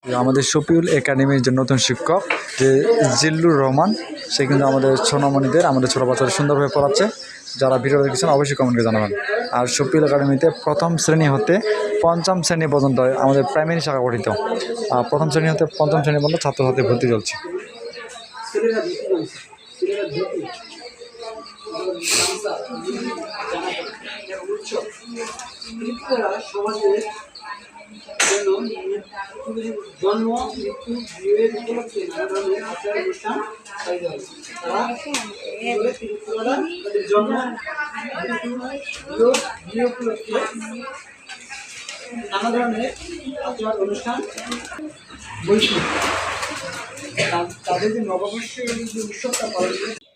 আমাদের শফিউল একাডেমির যে নতুন শিক্ষক যে জিল্লুর রহমান, সে কিন্তু আমাদের সোনামণিদের, আমাদের ছোটো বাচ্চাদের সুন্দরভাবে পড়াচ্ছে। যারা ভিডিও দেখেছেন অবশ্যই কমেন্টে জানাবেন। আর শফিউল একাডেমিতে প্রথম শ্রেণী হতে পঞ্চম শ্রেণী পর্যন্ত আমাদের প্রাইমারি শাখা গঠিত। আর প্রথম শ্রেণী হতে পঞ্চম শ্রেণী পর্যন্ত ছাত্রছাত্রী ভর্তি চলছে। জন্ম মৃত্যু বিয়ের উপলক্ষে নানা ধরনের আচার অনুষ্ঠান জন্ম বিয়ে উপলক্ষে নানা ধরনের আচার অনুষ্ঠান বৈশিষ্ট্য তাদের যে নববর্ষের যে উৎসবটা পালন করে